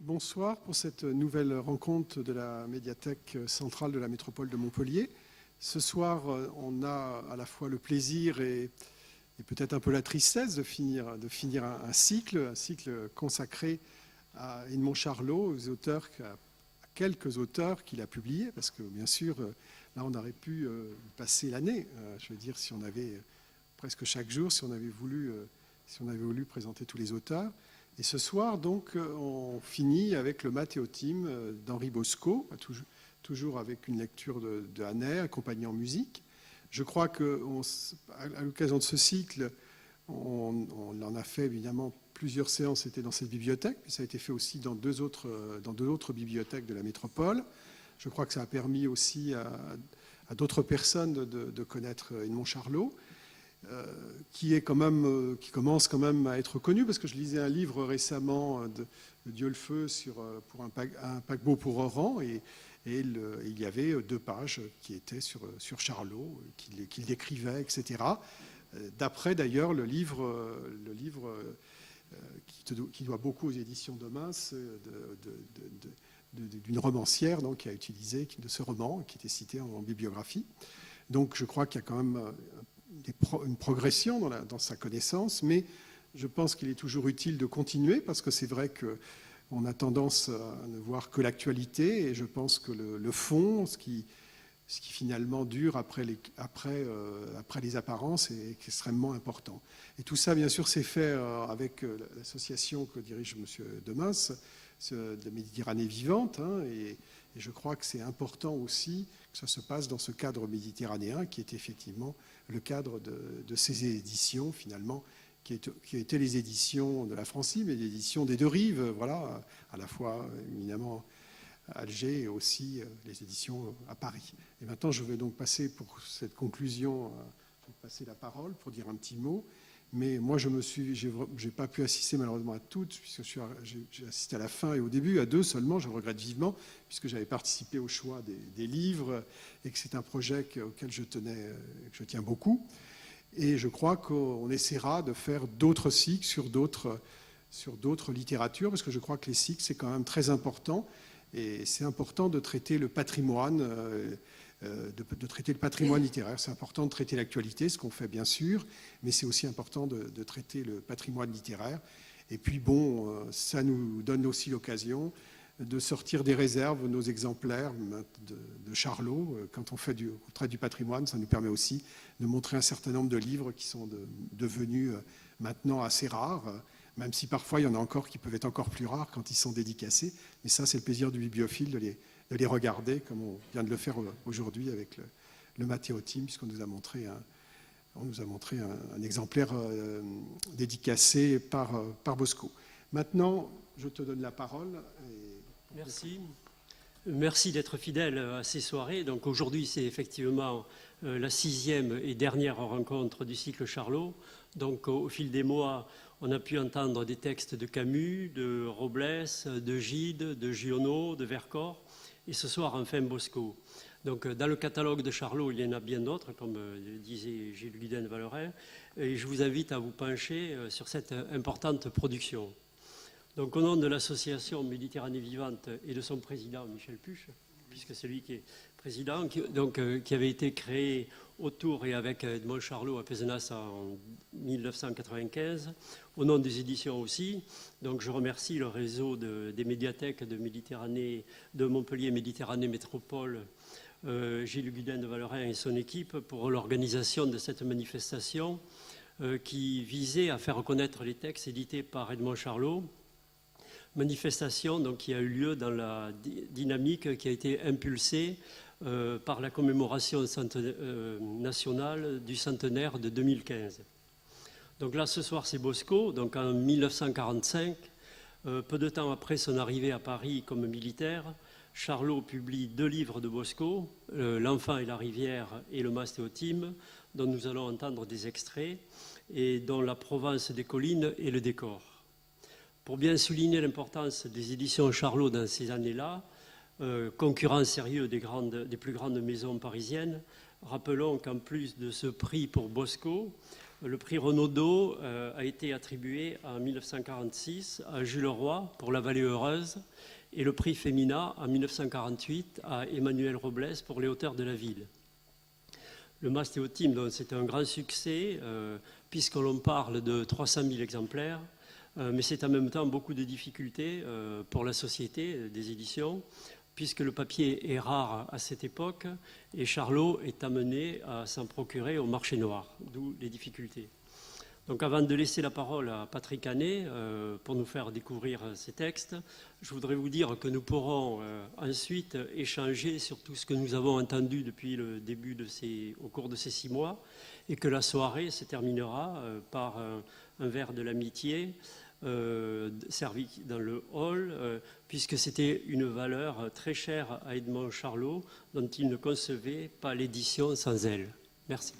Bonsoir pour cette nouvelle rencontre de la médiathèque centrale de la métropole de Montpellier. Ce soir, on a à la fois le plaisir et peut-être un peu la tristesse de finir un cycle consacré à Edmond Charlot, à quelques auteurs qu'il a publiés, parce que bien sûr, là on aurait pu passer l'année, je veux dire, si on avait presque chaque jour, si on avait voulu présenter tous les auteurs. Et ce soir, donc, on finit avec le Mathéotime d'Henri Bosco, toujours avec une lecture de Haner, accompagnée en musique. Je crois qu'à l'occasion de ce cycle, on en a fait évidemment plusieurs séances, c'était dans cette bibliothèque, puis ça a été fait aussi dans deux autres bibliothèques de la métropole. Je crois que ça a permis aussi à d'autres personnes de connaître Edmond Charlot. Qui commence quand même à être connu, parce que je lisais un livre récemment de Dieulefeu pour un paquebot pour Oran, et il y avait 2 pages qui étaient sur Charlot, qu'il décrivait, etc. D'après d'ailleurs le livre qui doit beaucoup aux éditions de Mince, d'une romancière donc, qui a utilisé de ce roman, qui était cité en bibliographie. Donc je crois qu'il y a quand même une progression dans sa connaissance, mais je pense qu'il est toujours utile de continuer, parce que c'est vrai qu'on a tendance à ne voir que l'actualité, et je pense que le fond, ce qui finalement dure après les apparences, est extrêmement important. Et tout ça, bien sûr, c'est fait avec l'association que dirige M. Demince, de Méditerranée vivante, et je crois que c'est important aussi que ça se passe dans ce cadre méditerranéen qui est effectivement le cadre de ces éditions, finalement, qui étaient les éditions de la Francie, mais l'édition des 2 rives, voilà, à la fois évidemment à Alger et aussi les éditions à Paris. Et maintenant, je vais donc passer pour cette conclusion, je vais passer la parole pour dire un petit mot. Mais moi, j'ai pas pu assister malheureusement à toutes, puisque j'ai assisté à la fin et au début, à 2 seulement. Je regrette vivement, puisque j'avais participé au choix des livres et que c'est un projet auquel je tiens beaucoup. Et je crois qu'on essaiera de faire d'autres cycles sur d'autres littératures, parce que je crois que les cycles, c'est quand même très important. Et c'est important de traiter le patrimoine, de traiter le patrimoine littéraire. C'est important de traiter l'actualité, ce qu'on fait bien sûr, mais c'est aussi important de traiter le patrimoine littéraire. Et puis bon, ça nous donne aussi l'occasion de sortir des réserves nos exemplaires de Charlot. Quand on traite du patrimoine, ça nous permet aussi de montrer un certain nombre de livres qui sont devenus maintenant assez rares, même si parfois il y en a encore qui peuvent être encore plus rares quand ils sont dédicacés. Mais ça, c'est le plaisir du bibliophile de les regarder, comme on vient de le faire aujourd'hui avec le Mathéotime, puisqu'on nous a montré un exemplaire dédicacé par Bosco. Maintenant, je te donne la parole. Merci. Merci d'être fidèle à ces soirées. Donc aujourd'hui, c'est effectivement la 6e et dernière rencontre du cycle Charlot. Donc au fil des mois, on a pu entendre des textes de Camus, de Robles, de Gide, de Giono, de Vercors, et ce soir, enfin, Bosco. Donc dans le catalogue de Charlot, il y en a bien d'autres, comme disait Gilles Guden-Vallerin, et je vous invite à vous pencher sur cette importante production. Donc au nom de l'association Méditerranée vivante et de son président, Michel Puch, puisque c'est lui qui est président, qui avait été créé autour et avec Edmond Charlot à Pézenas en 1995, au nom des éditions aussi. Donc je remercie le réseau des médiathèques de Méditerranée, de Montpellier Méditerranée Métropole, Gilles Guden-Vallerin et son équipe pour l'organisation de cette manifestation qui visait à faire reconnaître les textes édités par Edmond Charlot. Manifestation donc, qui a eu lieu dans la dynamique qui a été impulsée par la commémoration nationale du centenaire de 2015. Donc là, ce soir, c'est Bosco. Donc en 1945, peu de temps après son arrivée à Paris comme militaire, Charlot publie 2 livres de Bosco, L'Enfant et la rivière et le Mathéotime, dont nous allons entendre des extraits, et dont La Provence des collines et le décor. Pour bien souligner l'importance des éditions Charlot dans ces années-là, concurrent sérieux des plus grandes maisons parisiennes, rappelons qu'en plus de ce prix pour Bosco, Le prix Renaudot a été attribué en 1946 à Jules Roy pour La Vallée heureuse et le prix Femina en 1948 à Emmanuel Robles pour Les hauteurs de la ville. Le mastéotime, c'était un grand succès puisque l'on parle de 300 000 exemplaires, mais c'est en même temps beaucoup de difficultés pour la société des éditions, puisque le papier est rare à cette époque et Charlot est amené à s'en procurer au marché noir, d'où les difficultés. Donc avant de laisser la parole à Patrick Hanet pour nous faire découvrir ces textes, je voudrais vous dire que nous pourrons ensuite échanger sur tout ce que nous avons entendu depuis le début au cours de ces 6 mois et que la soirée se terminera par un verre de l'amitié servi dans le hall, puisque c'était une valeur très chère à Edmond Charlot, dont il ne concevait pas l'édition sans elle. Merci.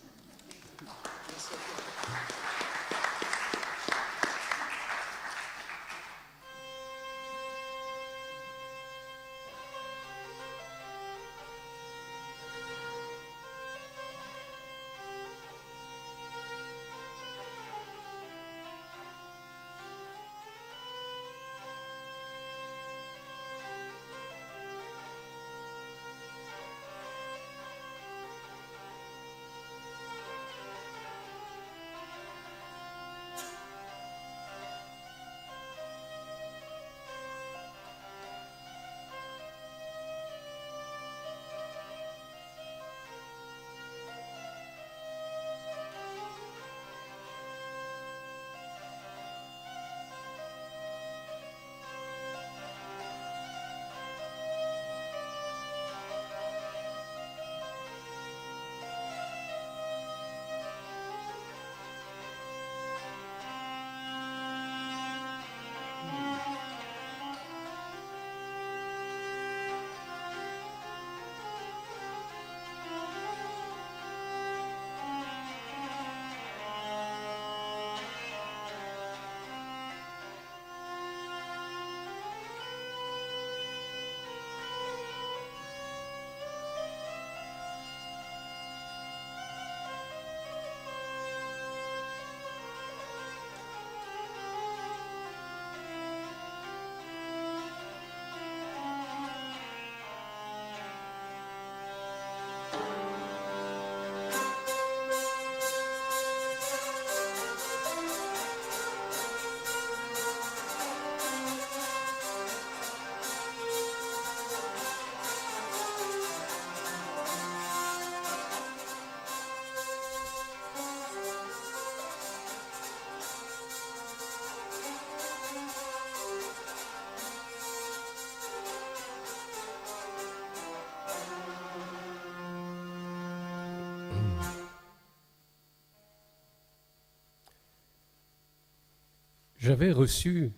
J'avais reçu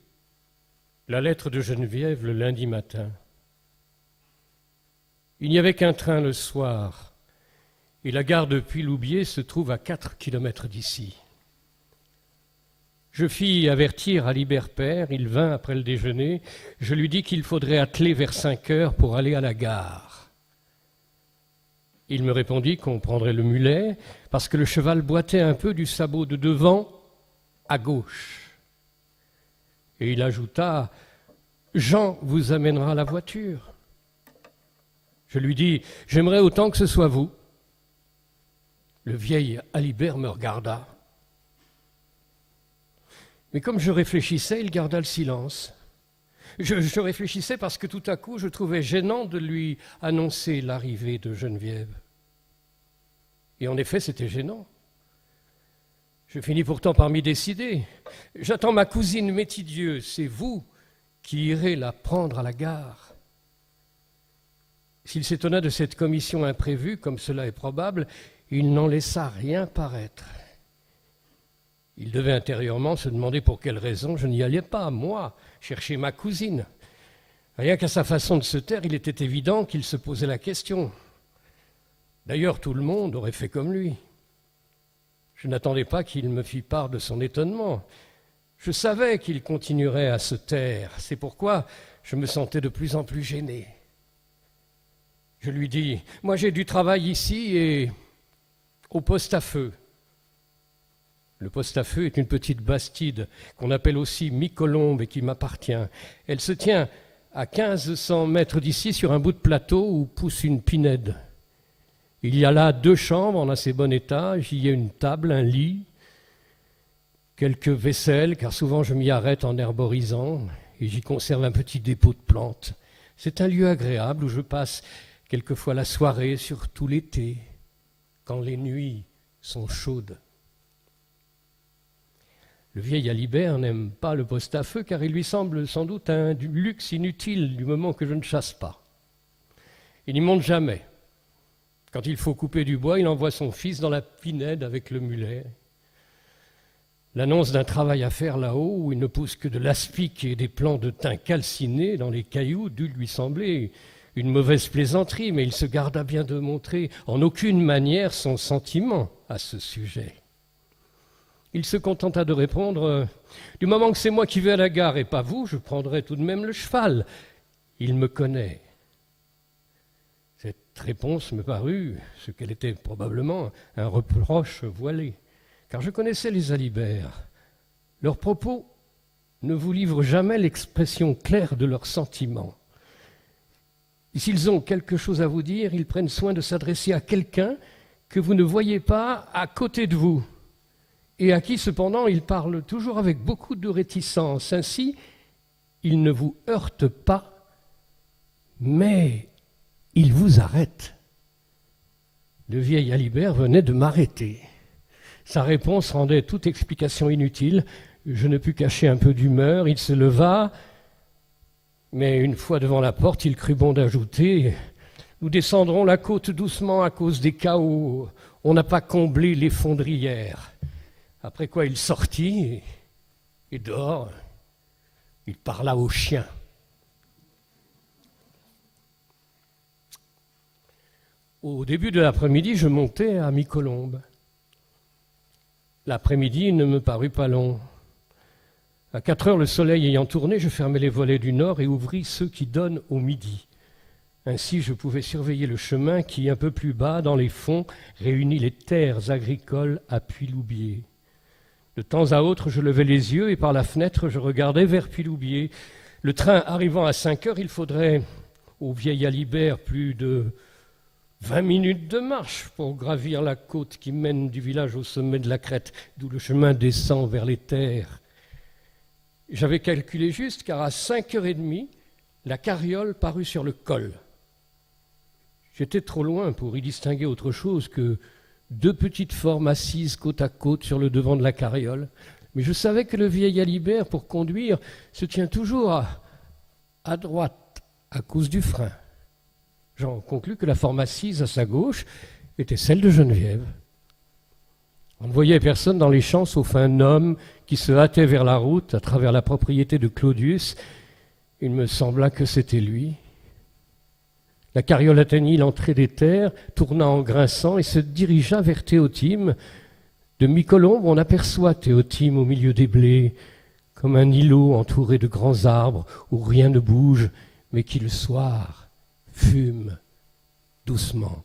la lettre de Geneviève le lundi matin. Il n'y avait qu'un train le soir, et la gare de Puy-Loubier se trouve à 4 kilomètres d'ici. Je fis avertir Alibert Père, il vint après le déjeuner. Je lui dis qu'il faudrait atteler vers 5 heures pour aller à la gare. Il me répondit qu'on prendrait le mulet, parce que le cheval boitait un peu du sabot de devant à gauche. Et il ajouta « Jean vous amènera la voiture ». Je lui dis « J'aimerais autant que ce soit vous ». Le vieil Alibert me regarda. Mais comme je réfléchissais, il garda le silence. Je réfléchissais parce que tout à coup, je trouvais gênant de lui annoncer l'arrivée de Geneviève. Et en effet, c'était gênant. Je finis pourtant par m'y décider. J'attends ma cousine Métidieu, c'est vous qui irez la prendre à la gare. S'il s'étonna de cette commission imprévue, comme cela est probable, il n'en laissa rien paraître. Il devait intérieurement se demander pour quelle raison je n'y allais pas, moi, chercher ma cousine. Rien qu'à sa façon de se taire, il était évident qu'il se posait la question. D'ailleurs, tout le monde aurait fait comme lui. Je n'attendais pas qu'il me fît part de son étonnement. Je savais qu'il continuerait à se taire. C'est pourquoi je me sentais de plus en plus gêné. Je lui dis « Moi, j'ai du travail ici et au poste à feu. » Le poste à feu est une petite bastide qu'on appelle aussi Mi-Colombe et qui m'appartient. Elle se tient à 1500 mètres d'ici sur un bout de plateau où pousse une pinède. Il y a là 2 chambres en assez bon état, il y a une table, un lit, quelques vaisselles, car souvent je m'y arrête en herborisant, et j'y conserve un petit dépôt de plantes. C'est un lieu agréable où je passe quelquefois la soirée, surtout l'été, quand les nuits sont chaudes. Le vieil Alibert n'aime pas le poste à feu car il lui semble sans doute un luxe inutile du moment que je ne chasse pas. Il n'y monte jamais. Quand il faut couper du bois, il envoie son fils dans la pinède avec le mulet. L'annonce d'un travail à faire là-haut où il ne pousse que de l'aspic et des plants de thym calcinés dans les cailloux dut lui sembler une mauvaise plaisanterie, mais il se garda bien de montrer en aucune manière son sentiment à ce sujet. Il se contenta de répondre « Du moment que c'est moi qui vais à la gare et pas vous, je prendrai tout de même le cheval. Il me connaît. » Cette réponse me parut, ce qu'elle était probablement, un reproche voilé, car je connaissais les Alibert. Leurs propos ne vous livrent jamais l'expression claire de leurs sentiments. Et s'ils ont quelque chose à vous dire, ils prennent soin de s'adresser à quelqu'un que vous ne voyez pas à côté de vous, et à qui, cependant, il parle toujours avec beaucoup de réticence. Ainsi, il ne vous heurte pas, mais il vous arrête. Le vieil Alibert venait de m'arrêter. Sa réponse rendait toute explication inutile. Je ne pus cacher un peu d'humeur. Il se leva, mais une fois devant la porte, il crut bon d'ajouter « Nous descendrons la côte doucement à cause des chaos. On n'a pas comblé les fondrières. » Après quoi il sortit et dehors, il parla au chien. Au début de l'après-midi, je montais à Mi-Colombe. L'après-midi ne me parut pas long. À 4 heures, le soleil ayant tourné, je fermai les volets du nord et ouvris ceux qui donnent au midi. Ainsi, je pouvais surveiller le chemin qui, un peu plus bas, dans les fonds, réunit les terres agricoles à Puy-Loubier. De temps à autre, je levais les yeux et par la fenêtre, je regardais vers Puy-Loubier. Le train arrivant à 5 heures, il faudrait au vieil Alibert plus de 20 minutes de marche pour gravir la côte qui mène du village au sommet de la crête, d'où le chemin descend vers les terres. J'avais calculé juste car à 5h30, la carriole parut sur le col. J'étais trop loin pour y distinguer autre chose que 2 petites formes assises côte à côte sur le devant de la carriole. Mais je savais que le vieil Alibert, pour conduire, se tient toujours à droite à cause du frein. J'en conclus que la forme assise à sa gauche était celle de Geneviève. On ne voyait personne dans les champs sauf un homme qui se hâtait vers la route à travers la propriété de Claudius. Il me sembla que c'était lui. La carriole atteignit l'entrée des terres, tourna en grinçant et se dirigea vers Théotime. De Mi-Colombe, on aperçoit Théotime au milieu des blés, comme un îlot entouré de grands arbres où rien ne bouge, mais qui le soir fume doucement.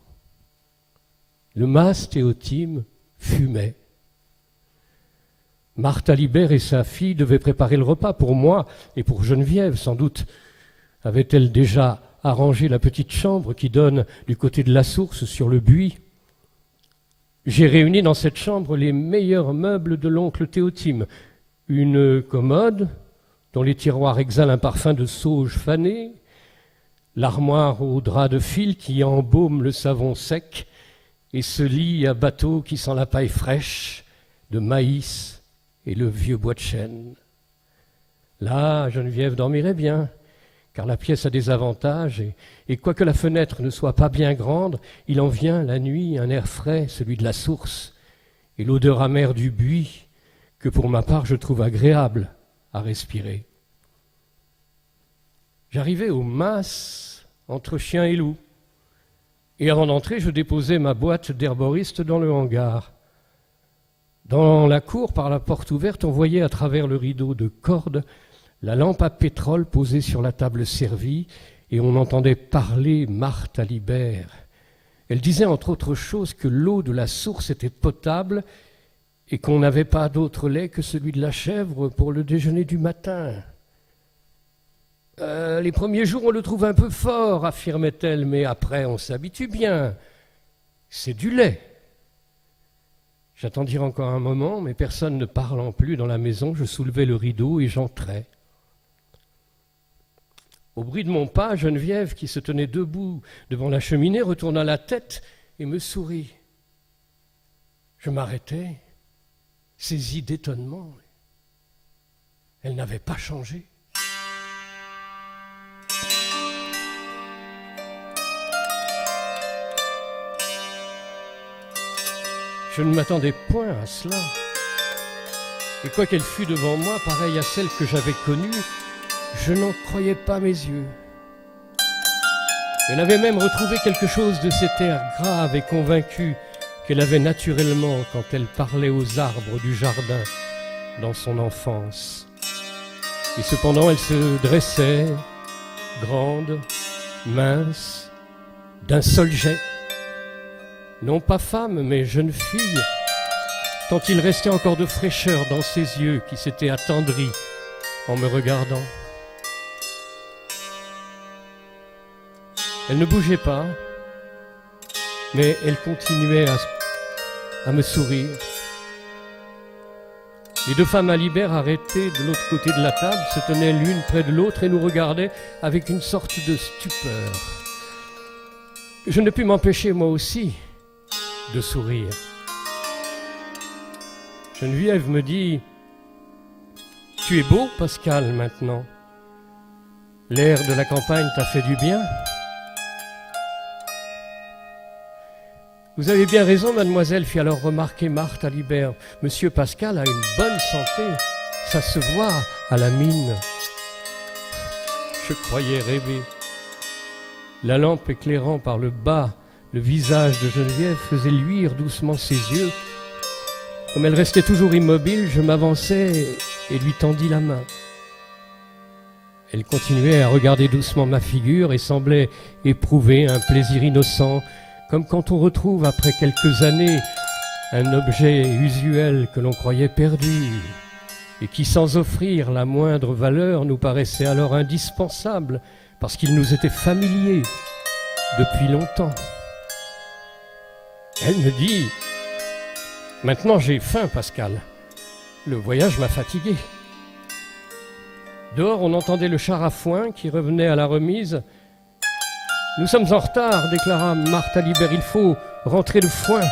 Le mas Théotime fumait. Marthe Alibert et sa fille devaient préparer le repas pour moi et pour Geneviève, sans doute. Avait-elle déjà arrangé la petite chambre qui donne du côté de la source sur le buis? J'ai réuni dans cette chambre les meilleurs meubles de l'oncle Théotime. Une commode dont les tiroirs exhalent un parfum de sauge fanée, l'armoire aux draps de fil qui embaume le savon sec et ce lit à bateau qui sent la paille fraîche, de maïs et le vieux bois de chêne. Là, Geneviève dormirait bien, car la pièce a des avantages, et quoique la fenêtre ne soit pas bien grande, il en vient la nuit un air frais, celui de la source, et l'odeur amère du buis, que pour ma part je trouve agréable à respirer. J'arrivai au mas entre chien et loup, et avant d'entrer, je déposai ma boîte d'herboriste dans le hangar. Dans la cour, par la porte ouverte, on voyait à travers le rideau de corde la lampe à pétrole posée sur la table servie, et on entendait parler Marthe Alibert. Elle disait entre autres choses que l'eau de la source était potable et qu'on n'avait pas d'autre lait que celui de la chèvre pour le déjeuner du matin. Les premiers jours, on le trouve un peu fort, affirmait-elle, mais après, on s'habitue bien. C'est du lait. J'attendirent encore un moment, mais personne ne parlant plus dans la maison, je soulevai le rideau et j'entrai. Au bruit de mon pas, Geneviève, qui se tenait debout devant la cheminée, retourna la tête et me sourit. Je m'arrêtai, saisi d'étonnement. Elle n'avait pas changé. Je ne m'attendais point à cela. Et quoiqu'elle fût devant moi, pareille à celle que j'avais connue, je n'en croyais pas mes yeux. Elle avait même retrouvé quelque chose de cet air grave et convaincu qu'elle avait naturellement quand elle parlait aux arbres du jardin dans son enfance. Et cependant, elle se dressait, grande, mince, d'un seul jet. Non pas femme, mais jeune fille, tant il restait encore de fraîcheur dans ses yeux qui s'étaient attendris en me regardant. Elle ne bougeait pas, mais elle continuait à me sourire. Les deux femmes à Libère, arrêtées de l'autre côté de la table, se tenaient l'une près de l'autre et nous regardaient avec une sorte de stupeur. Je ne pus m'empêcher, moi aussi, de sourire. Geneviève me dit « Tu es beau, Pascal, maintenant. L'air de la campagne t'a fait du bien. » Vous avez bien raison, mademoiselle, fit alors remarquer Marthe à Libère. Monsieur Pascal a une bonne santé, ça se voit à la mine. Je croyais rêver. La lampe éclairant par le bas le visage de Geneviève faisait luire doucement ses yeux. Comme elle restait toujours immobile, je m'avançai et lui tendis la main. Elle continuait à regarder doucement ma figure et semblait éprouver un plaisir innocent, comme quand on retrouve après quelques années un objet usuel que l'on croyait perdu et qui, sans offrir la moindre valeur, nous paraissait alors indispensable parce qu'il nous était familier depuis longtemps. Elle me dit « Maintenant j'ai faim, Pascal. Le voyage m'a fatigué. » Dehors, on entendait le char à foin qui revenait à la remise. « Nous sommes en retard, déclara Marthe à Libère. Il faut rentrer de foin. »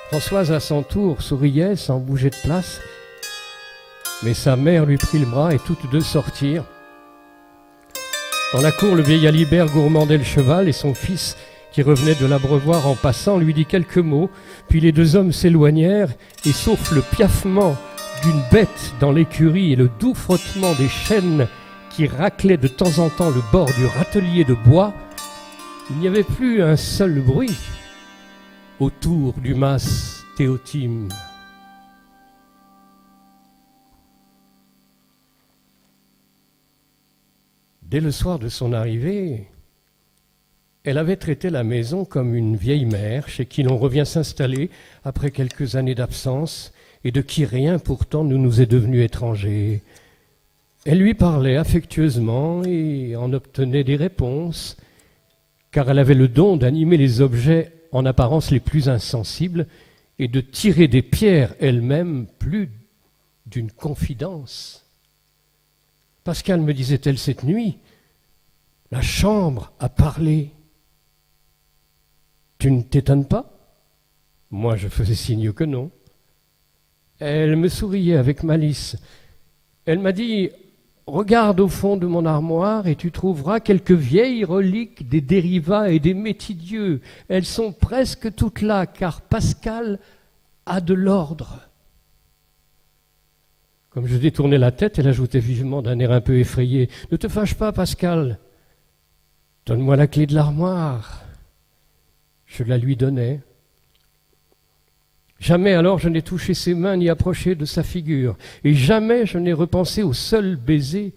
Françoise, à son tour, souriait sans bouger de place. Mais sa mère lui prit le bras et toutes deux sortirent. Dans la cour, le vieil Alibert gourmandait le cheval et son fils, qui revenait de l'abreuvoir en passant, lui dit quelques mots. Puis les deux hommes s'éloignèrent et, sauf le piaffement d'une bête dans l'écurie et le doux frottement des chaînes qui raclaient de temps en temps le bord du râtelier de bois, il n'y avait plus un seul bruit autour du mas Théotime. Dès le soir de son arrivée, elle avait traité la maison comme une vieille mère chez qui l'on revient s'installer après quelques années d'absence et de qui rien pourtant ne nous est devenu étranger. Elle lui parlait affectueusement et en obtenait des réponses, car elle avait le don d'animer les objets en apparence les plus insensibles et de tirer des pierres elle-même plus d'une confidence. Pascal, me disait-elle cette nuit, la chambre a parlé. Tu ne t'étonnes pas ? Moi, je faisais signe que non. Elle me souriait avec malice. Elle m'a dit « Regarde au fond de mon armoire et tu trouveras quelques vieilles reliques des dérivats et des métidieux. Elles sont presque toutes là, car Pascal a de l'ordre. » Comme je détournais la tête, elle ajoutait vivement d'un air un peu effrayé « Ne te fâche pas, Pascal. Donne-moi la clé de l'armoire. » Je la lui donnai. Jamais alors je n'ai touché ses mains ni approché de sa figure, et jamais je n'ai repensé au seul baiser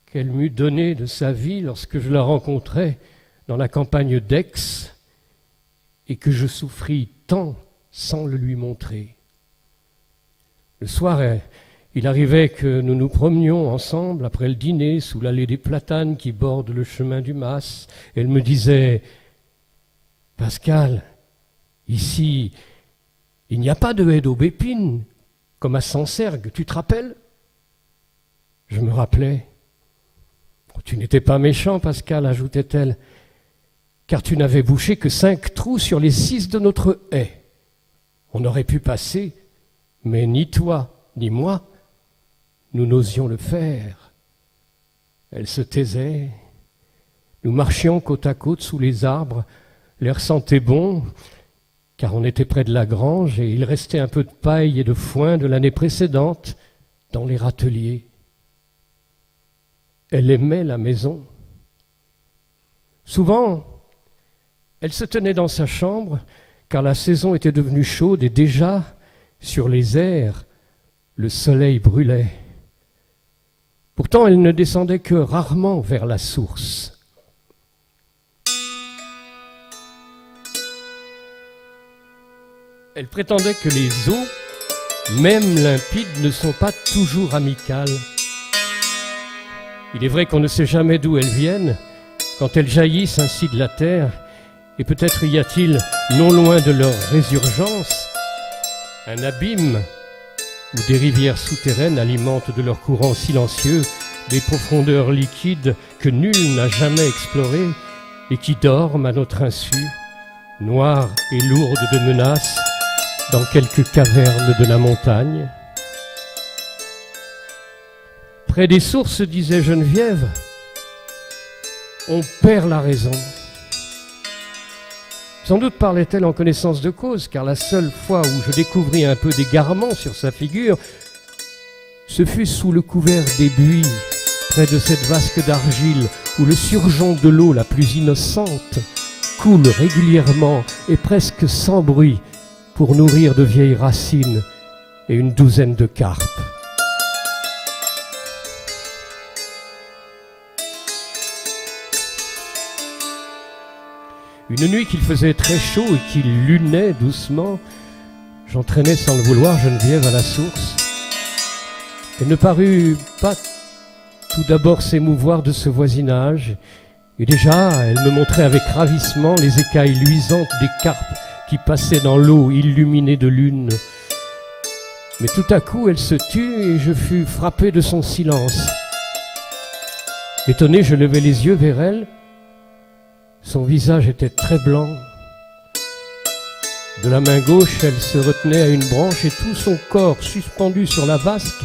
qu'elle m'eût donné de sa vie lorsque je la rencontrai dans la campagne d'Aix, et que je souffris tant sans le lui montrer. Le soir, il arrivait que nous nous promenions ensemble après le dîner sous l'allée des platanes qui borde le chemin du Mas. Elle me disait « Pascal, ici, il n'y a pas de haie d'aubépine, comme à Sancergues, tu te rappelles ?» Je me rappelais. « Tu n'étais pas méchant, Pascal, ajoutait-elle, car tu n'avais bouché que 5 trous sur les 6 de notre haie. On aurait pu passer, mais ni toi, ni moi, nous n'osions le faire. » Elle se taisait. Nous marchions côte à côte sous les arbres. L'air sentait bon, car on était près de la grange et il restait un peu de paille et de foin de l'année précédente dans les râteliers. Elle aimait la maison. Souvent, elle se tenait dans sa chambre, car la saison était devenue chaude et déjà, sur les airs, le soleil brûlait. Pourtant, elle ne descendait que rarement vers la source. Elle prétendait que les eaux, même limpides, ne sont pas toujours amicales. Il est vrai qu'on ne sait jamais d'où elles viennent, quand elles jaillissent ainsi de la terre, et peut-être y a-t-il, non loin de leur résurgence, un abîme où des rivières souterraines alimentent de leur courant silencieux des profondeurs liquides que nul n'a jamais explorées et qui dorment à notre insu, noires et lourdes de menaces, dans quelques cavernes de la montagne. Près des sources, disait Geneviève, on perd la raison. Sans doute parlait-elle en connaissance de cause, car la seule fois où je découvris un peu d'égarement sur sa figure, ce fut sous le couvert des buis, près de cette vasque d'argile où le surjon de l'eau la plus innocente coule régulièrement et presque sans bruit pour nourrir de vieilles racines et une douzaine de carpes. Une nuit qu'il faisait très chaud et qu'il lunait doucement, j'entraînais sans le vouloir Geneviève à la source. Elle ne parut pas tout d'abord s'émouvoir de ce voisinage, et déjà elle me montrait avec ravissement les écailles luisantes des carpes qui passaient dans l'eau illuminée de lune. Mais tout à coup elle se tut et je fus frappé de son silence. Étonné, je levai les yeux vers elle. Son visage était très blanc. De la main gauche, elle se retenait à une branche et tout son corps suspendu sur la vasque,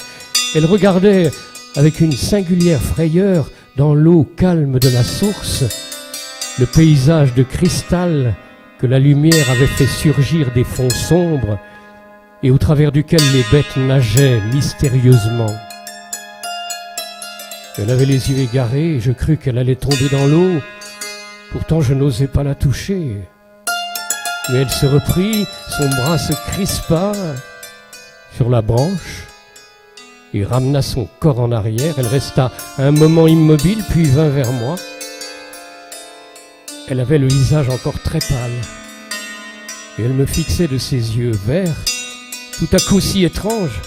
elle regardait avec une singulière frayeur dans l'eau calme de la source le paysage de cristal que la lumière avait fait surgir des fonds sombres et au travers duquel les bêtes nageaient mystérieusement. Elle avait les yeux égarés et je crus qu'elle allait tomber dans l'eau. Pourtant, je n'osais pas la toucher. Mais elle se reprit, son bras se crispa sur la branche et ramena son corps en arrière. Elle resta un moment immobile, puis vint vers moi. Elle avait le visage encore très pâle et elle me fixait de ses yeux verts, tout à coup si étrange,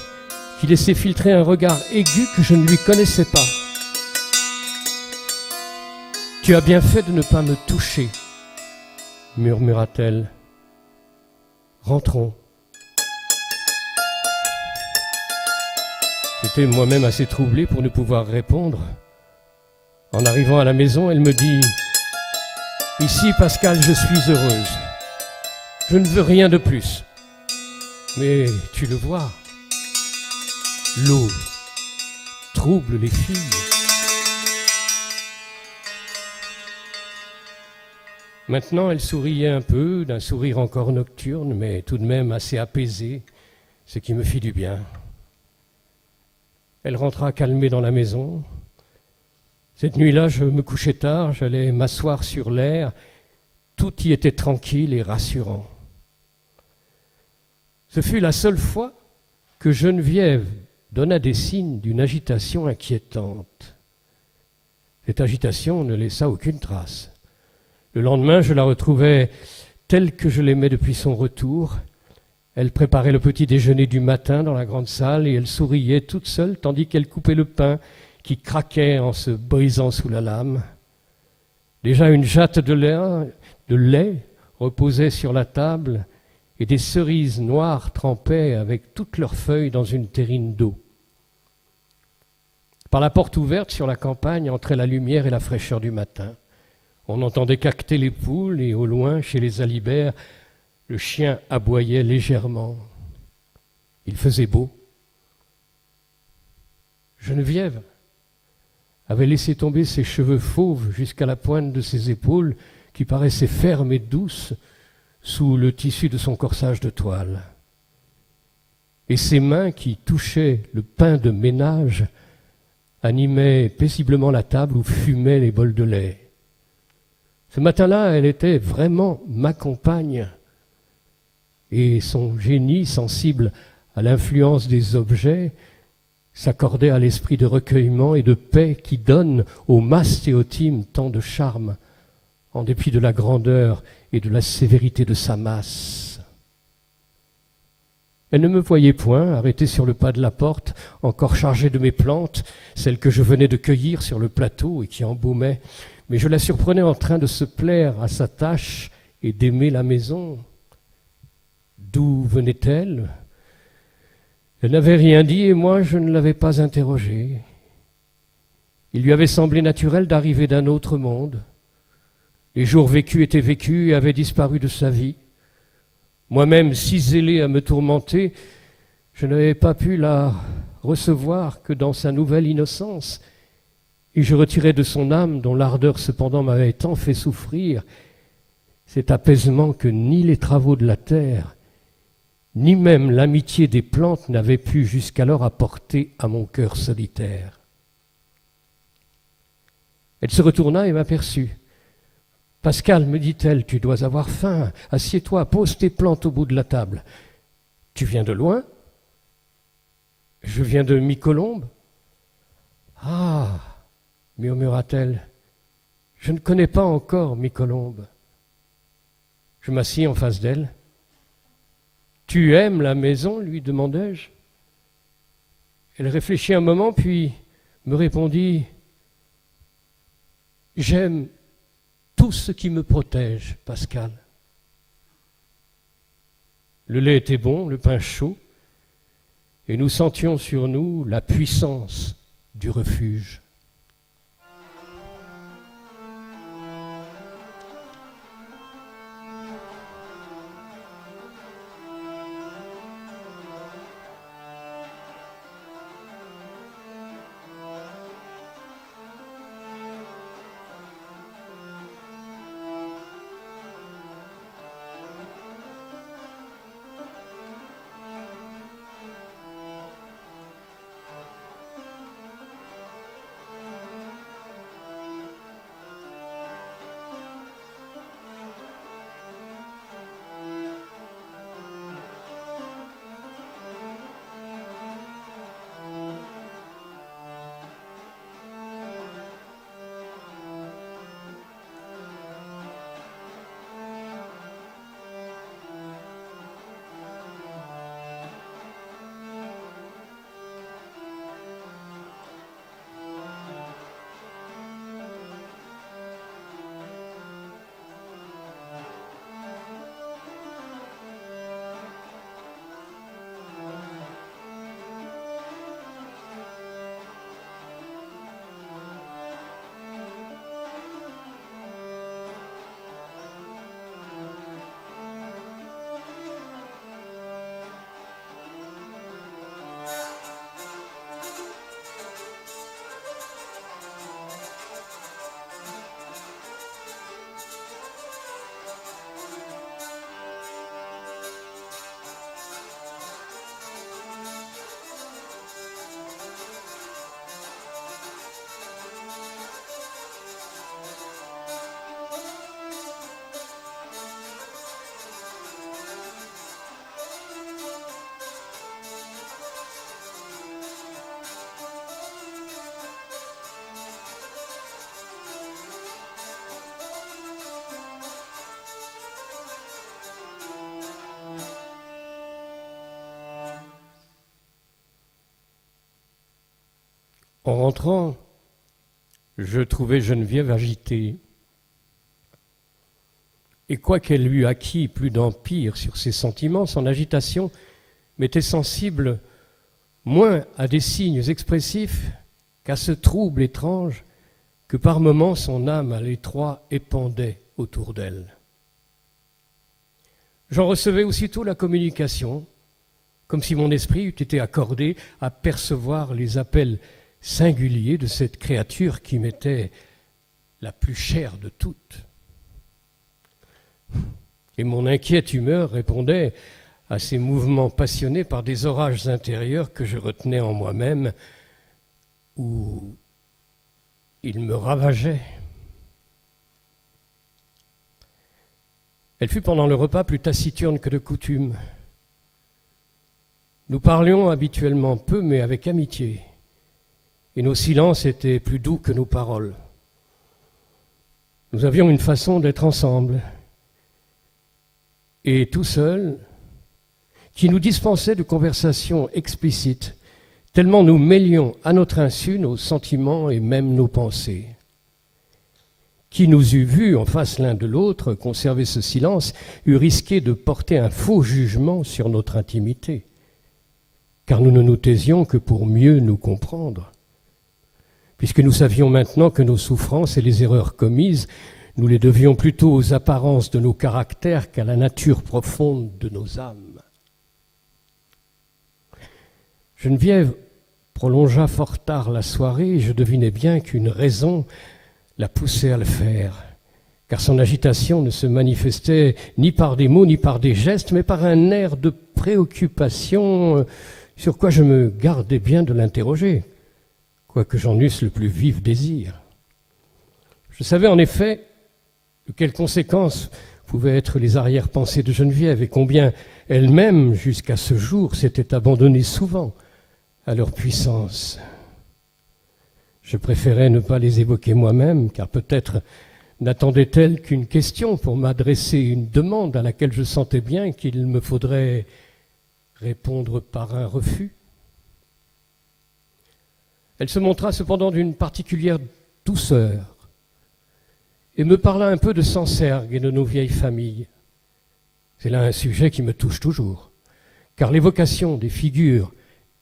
qui laissait filtrer un regard aigu que je ne lui connaissais pas. « Tu as bien fait de ne pas me toucher, » murmura-t-elle. « Rentrons. » J'étais moi-même assez troublé pour ne pouvoir répondre. En arrivant à la maison, elle me dit « Ici, Pascal, je suis heureuse. Je ne veux rien de plus. Mais tu le vois, l'eau trouble les filles. » Maintenant, elle souriait un peu, d'un sourire encore nocturne, mais tout de même assez apaisé, ce qui me fit du bien. Elle rentra calmée dans la maison. Cette nuit-là, je me couchais tard, j'allais m'asseoir sur l'air. Tout y était tranquille et rassurant. Ce fut la seule fois que Geneviève donna des signes d'une agitation inquiétante. Cette agitation ne laissa aucune trace. Le lendemain, je la retrouvai telle que je l'aimais depuis son retour. Elle préparait le petit déjeuner du matin dans la grande salle et elle souriait toute seule tandis qu'elle coupait le pain qui craquait en se brisant sous la lame. Déjà une jatte de lait reposait sur la table et des cerises noires trempaient avec toutes leurs feuilles dans une terrine d'eau. Par la porte ouverte sur la campagne entrait la lumière et la fraîcheur du matin. On entendait caqueter les poules et au loin, chez les alibert, le chien aboyait légèrement. Il faisait beau. Geneviève avait laissé tomber ses cheveux fauves jusqu'à la pointe de ses épaules qui paraissaient fermes et douces sous le tissu de son corsage de toile. Et ses mains qui touchaient le pain de ménage animaient paisiblement la table où fumaient les bols de lait. Ce matin-là, elle était vraiment ma compagne. Et son génie, sensible à l'influence des objets, s'accordait à l'esprit de recueillement et de paix qui donne au mastéotime tant de charme, en dépit de la grandeur et de la sévérité de sa masse. Elle ne me voyait point, arrêtée sur le pas de la porte, encore chargée de mes plantes, celles que je venais de cueillir sur le plateau et qui embaumaient, mais je la surprenais en train de se plaire à sa tâche et d'aimer la maison. D'où venait-elle ? Elle n'avait rien dit et moi je ne l'avais pas interrogée. Il lui avait semblé naturel d'arriver d'un autre monde. Les jours vécus étaient vécus et avaient disparu de sa vie. Moi-même, si zélé à me tourmenter, je n'avais pas pu la recevoir que dans sa nouvelle innocence, et je retirais de son âme, dont l'ardeur cependant m'avait tant fait souffrir, cet apaisement que ni les travaux de la terre, ni même l'amitié des plantes n'avaient pu jusqu'alors apporter à mon cœur solitaire. Elle se retourna et m'aperçut. « Pascal, me dit-elle, tu dois avoir faim. Assieds-toi, pose tes plantes au bout de la table. Tu viens de loin ? Je viens de Mi-Colombe. Ah, murmura-t-elle, je ne connais pas encore Mi-Colombe. Je m'assis en face d'elle. Tu aimes la maison ? Lui demandai-je. Elle réfléchit un moment, puis me répondit « J'aime tout ce qui me protège, Pascal. » Le lait était bon, le pain chaud, et nous sentions sur nous la puissance du refuge. En rentrant, je trouvais Geneviève agitée. Et quoiqu'elle eût acquis plus d'empire sur ses sentiments, son agitation m'était sensible moins à des signes expressifs qu'à ce trouble étrange que par moments son âme à l'étroit épandait autour d'elle. J'en recevais aussitôt la communication, comme si mon esprit eût été accordé à percevoir les appels singuliers de cette créature qui m'était la plus chère de toutes. Et mon inquiète humeur répondait à ces mouvements passionnés par des orages intérieurs que je retenais en moi-même, où ils me ravageaient. Elle fut pendant le repas plus taciturne que de coutume. Nous parlions habituellement peu, mais avec amitié, et nos silences étaient plus doux que nos paroles. Nous avions une façon d'être ensemble, et tout seuls, qui nous dispensait de conversations explicites, tellement nous mêlions à notre insu nos sentiments et même nos pensées. Qui nous eût vus en face l'un de l'autre conserver ce silence eût risqué de porter un faux jugement sur notre intimité, car nous ne nous taisions que pour mieux nous comprendre, puisque nous savions maintenant que nos souffrances et les erreurs commises, nous les devions plutôt aux apparences de nos caractères qu'à la nature profonde de nos âmes. Geneviève prolongea fort tard la soirée et je devinais bien qu'une raison la poussait à le faire, car son agitation ne se manifestait ni par des mots ni par des gestes, mais par un air de préoccupation sur quoi je me gardais bien de l'interroger, quoique j'en eusse le plus vif désir. Je savais en effet de quelles conséquences pouvaient être les arrière-pensées de Geneviève et combien elle-même, jusqu'à ce jour, s'était abandonnée souvent à leur puissance. Je préférais ne pas les évoquer moi-même, car peut-être n'attendait-elle qu'une question pour m'adresser une demande à laquelle je sentais bien qu'il me faudrait répondre par un refus. Elle se montra cependant d'une particulière douceur et me parla un peu de Sancergues et de nos vieilles familles. C'est là un sujet qui me touche toujours, car l'évocation des figures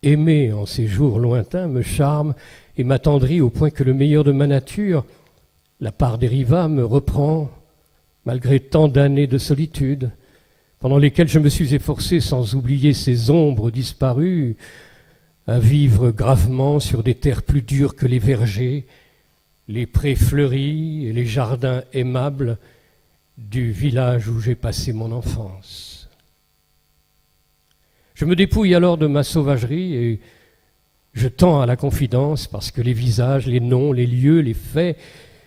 aimées en ces jours lointains me charme et m'attendrit au point que le meilleur de ma nature, la part des rivats, me reprend malgré tant d'années de solitude, pendant lesquelles je me suis efforcé, sans oublier ces ombres disparues, à vivre gravement sur des terres plus dures que les vergers, les prés fleuris et les jardins aimables du village où j'ai passé mon enfance. Je me dépouille alors de ma sauvagerie et je tends à la confidence parce que les visages, les noms, les lieux, les faits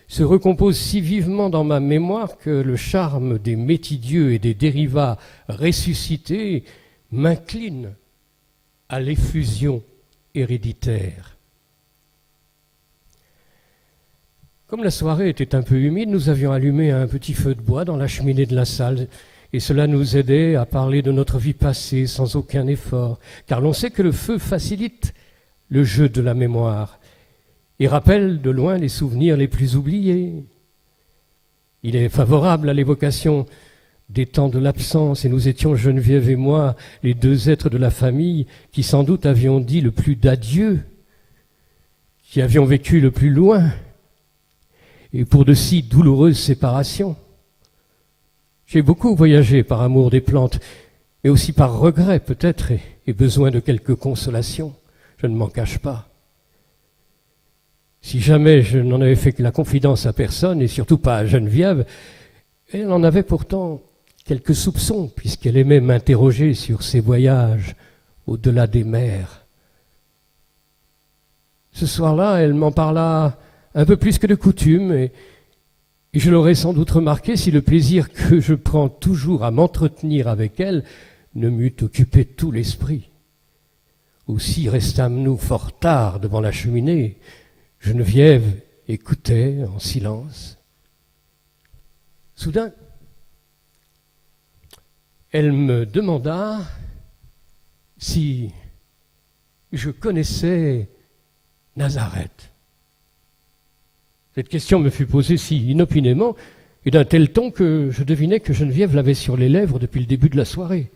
se recomposent si vivement dans ma mémoire que le charme des métidieux et des dérivats ressuscités m'incline à l'effusion héréditaire. Comme la soirée était un peu humide, nous avions allumé un petit feu de bois dans la cheminée de la salle, et cela nous aidait à parler de notre vie passée sans aucun effort, car l'on sait que le feu facilite le jeu de la mémoire et rappelle de loin les souvenirs les plus oubliés. Il est favorable à l'évocation des temps de l'absence, et nous étions, Geneviève et moi, les deux êtres de la famille qui sans doute avions dit le plus d'adieu, qui avions vécu le plus loin, et pour de si douloureuses séparations. J'ai beaucoup voyagé par amour des plantes, mais aussi par regret peut-être, et besoin de quelques consolations. Je ne m'en cache pas. Si jamais je n'en avais fait que la confidence à personne, et surtout pas à Geneviève, elle en avait pourtant quelques soupçons, puisqu'elle aimait m'interroger sur ses voyages au-delà des mers. Ce soir-là, elle m'en parla un peu plus que de coutume, et je l'aurais sans doute remarqué si le plaisir que je prends toujours à m'entretenir avec elle ne m'eût occupé tout l'esprit. Aussi restâmes-nous fort tard devant la cheminée. Geneviève écoutait en silence. Soudain, elle me demanda si je connaissais Nazareth. Cette question me fut posée si inopinément et d'un tel ton que je devinais que Geneviève l'avait sur les lèvres depuis le début de la soirée.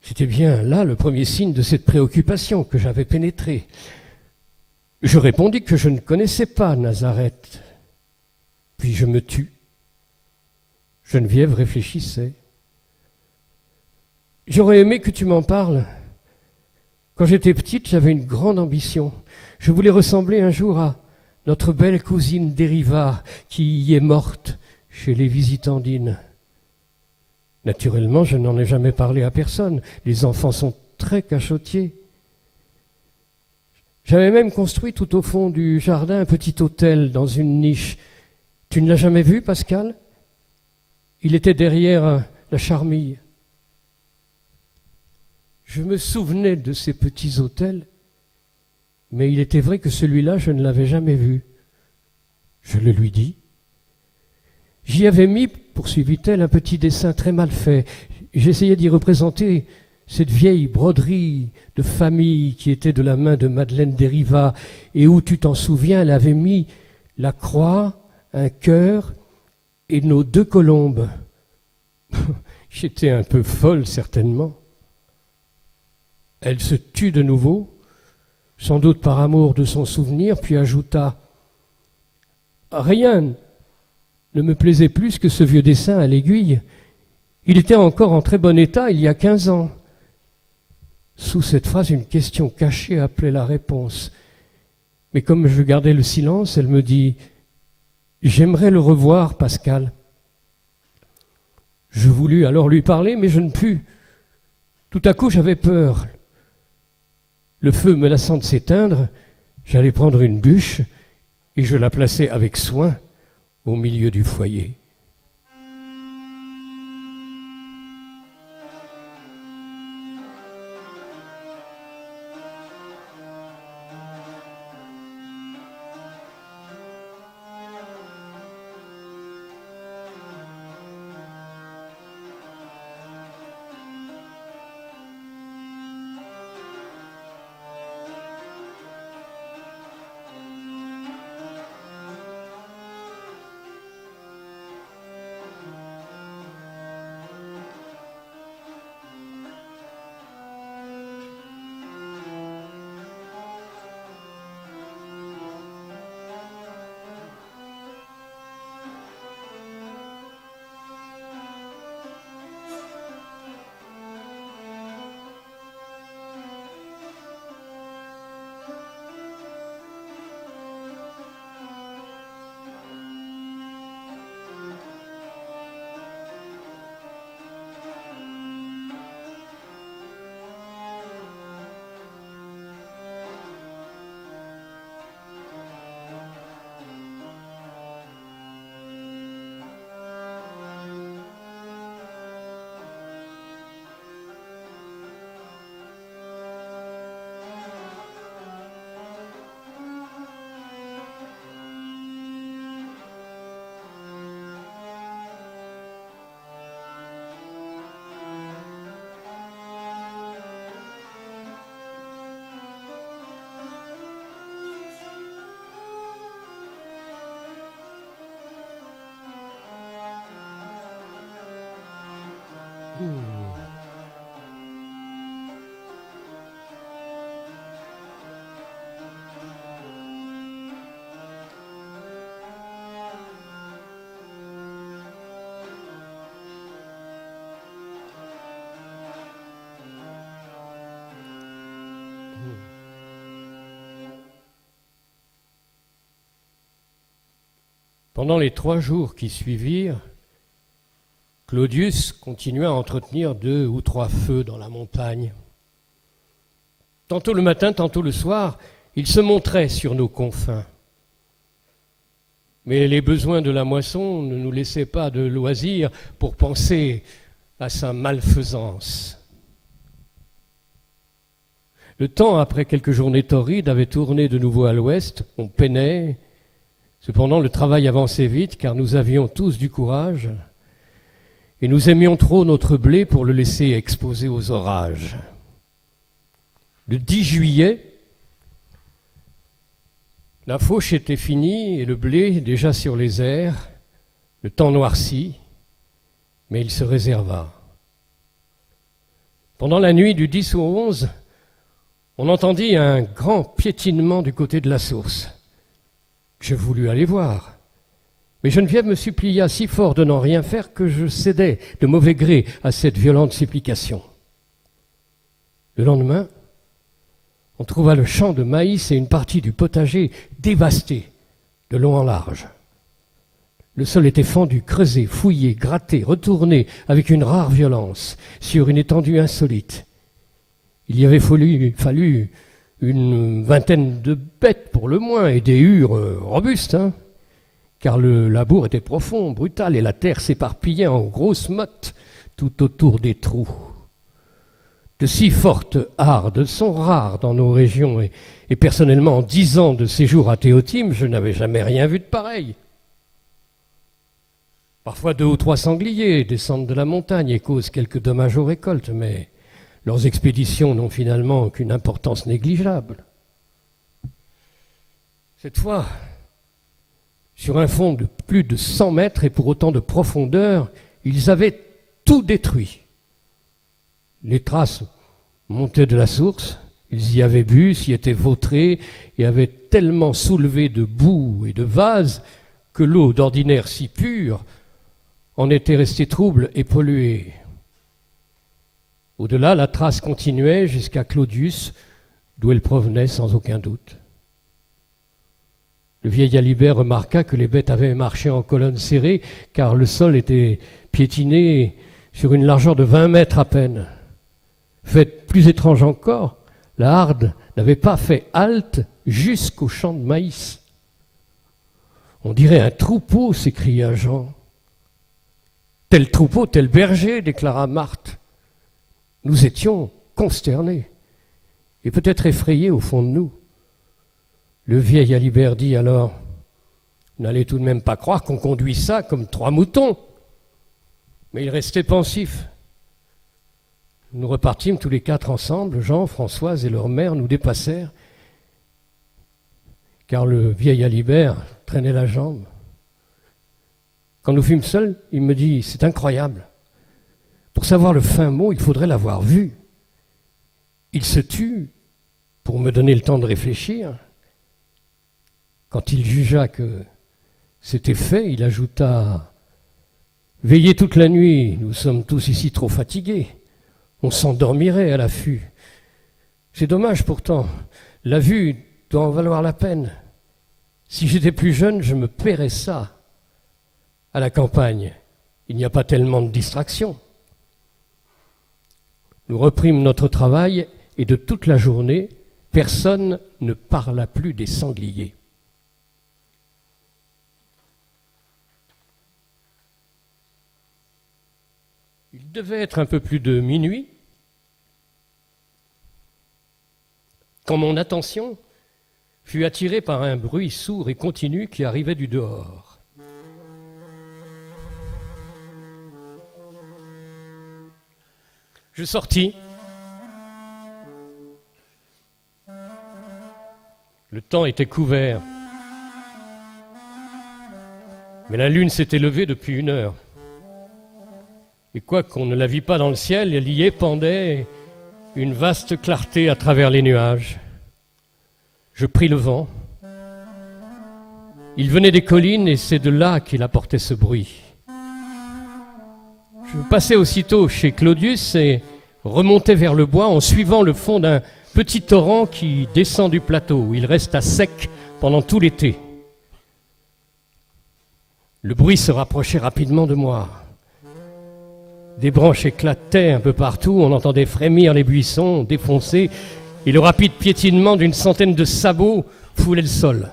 C'était bien là le premier signe de cette préoccupation que j'avais pénétrée. Je répondis que je ne connaissais pas Nazareth. Puis je me tus. Geneviève réfléchissait. « J'aurais aimé que tu m'en parles. Quand j'étais petite, j'avais une grande ambition. Je voulais ressembler un jour à notre belle cousine Dériva, qui y est morte chez les Visitandines. Naturellement, je n'en ai jamais parlé à personne. Les enfants sont très cachotiers. J'avais même construit tout au fond du jardin un petit hôtel dans une niche. Tu ne l'as jamais vu, Pascal ? Il était derrière la charmille. Je me souvenais de ces petits hôtels, mais il était vrai que celui-là, je ne l'avais jamais vu. Je le lui dis. J'y avais mis, poursuivit-elle, un petit dessin très mal fait. J'essayais d'y représenter cette vieille broderie de famille qui était de la main de Madeleine Dériva et où, tu t'en souviens, elle avait mis la croix, un cœur et nos 2 colombes. J'étais un peu folle, certainement. Elle se tut de nouveau, sans doute par amour de son souvenir, puis ajouta « Rien ne me plaisait plus que ce vieux dessin à l'aiguille. Il était encore en très bon état il y a 15 ans. » Sous cette phrase, une question cachée appelait la réponse. Mais comme je gardais le silence, elle me dit « J'aimerais le revoir, Pascal. » Je voulus alors lui parler, mais je ne pus. Tout à coup, j'avais peur. Le feu menaçant de s'éteindre, j'allais prendre une bûche et je la plaçai avec soin au milieu du foyer. Pendant les 3 jours qui suivirent, Claudius continua à entretenir 2 ou 3 feux dans la montagne. Tantôt le matin, tantôt le soir, il se montrait sur nos confins. Mais les besoins de la moisson ne nous laissaient pas de loisir pour penser à sa malfaisance. Le temps, après quelques journées torrides, avait tourné de nouveau à l'ouest, on peinait. Cependant, le travail avançait vite, car nous avions tous du courage, et nous aimions trop notre blé pour le laisser exposé aux orages. Le 10 juillet, La fauche était finie et le blé déjà sur les airs, le temps noirci, mais il se réserva. Pendant la nuit du 10 au 11, on entendit un grand piétinement du côté de la source. Je voulus aller voir, mais Geneviève me supplia si fort de n'en rien faire que je cédai de mauvais gré à cette violente supplication. Le lendemain, on trouva le champ de maïs et une partie du potager dévastés de long en large. Le sol était fendu, creusé, fouillé, gratté, retourné avec une rare violence sur une étendue insolite. Il y avait fallu une vingtaine de bêtes pour le moins et des hures robustes, car le labour était profond, brutal et la terre s'éparpillait en grosses mottes tout autour des trous. De si fortes hardes sont rares dans nos régions et personnellement, en 10 ans de séjour à Théotime, je n'avais jamais rien vu de pareil. Parfois 2 ou 3 sangliers descendent de la montagne et causent quelques dommages aux récoltes, mais leurs expéditions n'ont finalement aucune importance négligeable. Cette fois, sur un fond de plus de 100 mètres et pour autant de profondeur, ils avaient tout détruit. Les traces montaient de la source, ils y avaient bu, s'y étaient vautrés et avaient tellement soulevé de boue et de vases que l'eau d'ordinaire si pure en était restée trouble et polluée. Au-delà, la trace continuait jusqu'à Claudius, d'où elle provenait sans aucun doute. Le vieil Alibert remarqua que les bêtes avaient marché en colonne serrée, car le sol était piétiné sur une largeur de 20 mètres à peine. Fait plus étrange encore, la harde n'avait pas fait halte jusqu'au champ de maïs. On dirait un troupeau, s'écria Jean. Tel troupeau, tel berger, déclara Marthe. Nous étions consternés et peut-être effrayés au fond de nous. Le vieil Alibert dit alors, « N'allez tout de même pas croire qu'on conduit ça comme 3 moutons. » Mais il restait pensif. Nous repartîmes tous les 4 ensemble, Jean, Françoise et leur mère nous dépassèrent, car le vieil Alibert traînait la jambe. Quand nous fûmes seuls, il me dit, « C'est incroyable. Pour savoir le fin mot, il faudrait l'avoir vu. » Il se tut pour me donner le temps de réfléchir. Quand il jugea que c'était fait, il ajouta « Veillez toute la nuit, nous sommes tous ici trop fatigués. On s'endormirait à l'affût. C'est dommage pourtant, la vue doit en valoir la peine. Si j'étais plus jeune, je me paierais ça. À la campagne, il n'y a pas tellement de distractions. » Nous reprîmes notre travail et de toute la journée, personne ne parla plus des sangliers. Il devait être un peu plus de minuit quand mon attention fut attirée par un bruit sourd et continu qui arrivait du dehors. Je sortis. Le temps était couvert, mais la lune s'était levée depuis 1 heure. Et quoiqu'on ne la vît pas dans le ciel, elle y épandait une vaste clarté à travers les nuages. Je pris le vent. Il venait des collines et c'est de là qu'il apportait ce bruit. Je passais aussitôt chez Claudius et remontais vers le bois en suivant le fond d'un petit torrent qui descend du plateau, où il reste à sec pendant tout l'été. Le bruit se rapprochait rapidement de moi. Des branches éclataient un peu partout, on entendait frémir les buissons défoncés et le rapide piétinement d'une centaine de sabots foulait le sol.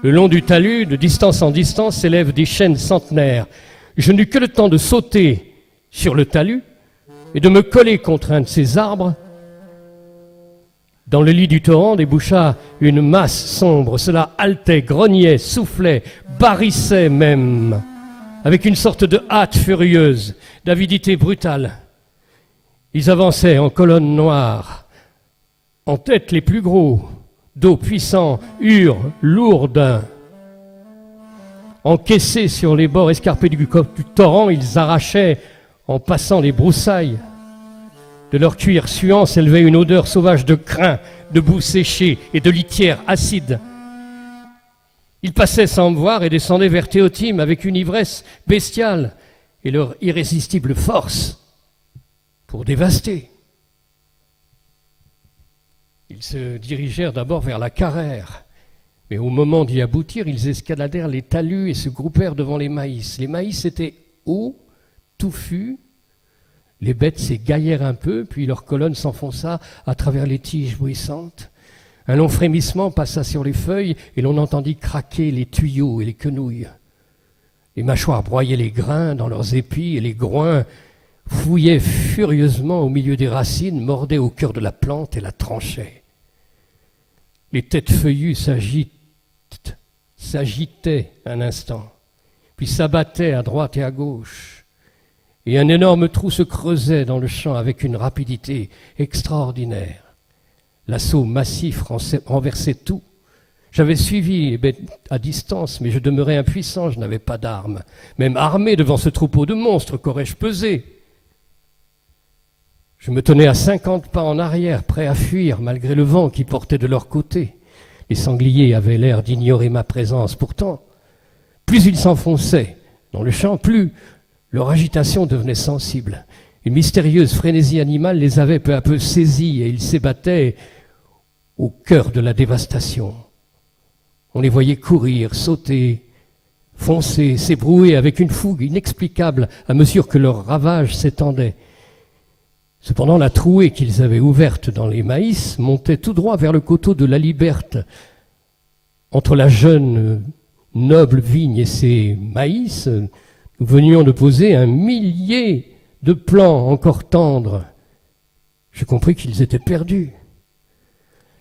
Le long du talus, de distance en distance, s'élèvent des chênes centenaires. Je n'eus que le temps de sauter sur le talus et de me coller contre un de ces arbres. Dans le lit du torrent déboucha une masse sombre. Cela haletait, grognait, soufflait, barrissait même, avec une sorte de hâte furieuse, d'avidité brutale. Ils avançaient en colonne noire, en tête les plus gros, d'eau puissants, lourdes. Encaissés sur les bords escarpés du torrent, ils arrachaient, en passant les broussailles. De leur cuir suant s'élevait une odeur sauvage de crin, de boue séchée et de litière acide. Ils passaient sans me voir et descendaient vers Théotime avec une ivresse bestiale et leur irrésistible force pour dévaster. Ils se dirigèrent d'abord vers la carrère, mais au moment d'y aboutir, ils escaladèrent les talus et se groupèrent devant les maïs. Les maïs étaient hauts, touffus. Les bêtes s'égaillèrent un peu, puis leur colonne s'enfonça à travers les tiges bruissantes. Un long frémissement passa sur les feuilles et l'on entendit craquer les tuyaux et les quenouilles. Les mâchoires broyaient les grains dans leurs épis et les groins fouillaient furieusement au milieu des racines, mordaient au cœur de la plante et la tranchaient. Les têtes feuillues s'agitaient un instant, puis s'abattaient à droite et à gauche. Et un énorme trou se creusait dans le champ avec une rapidité extraordinaire. L'assaut massif renversait tout. J'avais suivi les bêtes à distance, mais je demeurais impuissant, je n'avais pas d'armes. Même armé devant ce troupeau de monstres, qu'aurais-je pesé ? Je me tenais à 50 pas en arrière, prêt à fuir, malgré le vent qui portait de leur côté. Les sangliers avaient l'air d'ignorer ma présence. Pourtant, plus ils s'enfonçaient dans le champ, plus leur agitation devenait sensible. Une mystérieuse frénésie animale les avait peu à peu saisis et ils s'ébattaient au cœur de la dévastation. On les voyait courir, sauter, foncer, s'ébrouer avec une fougue inexplicable à mesure que leurs ravages s'étendaient. Cependant, la trouée qu'ils avaient ouverte dans les maïs montait tout droit vers le coteau de la Liberte. Entre la jeune, noble vigne et ses maïs, nous venions de poser un millier de plants encore tendres. Je compris qu'ils étaient perdus.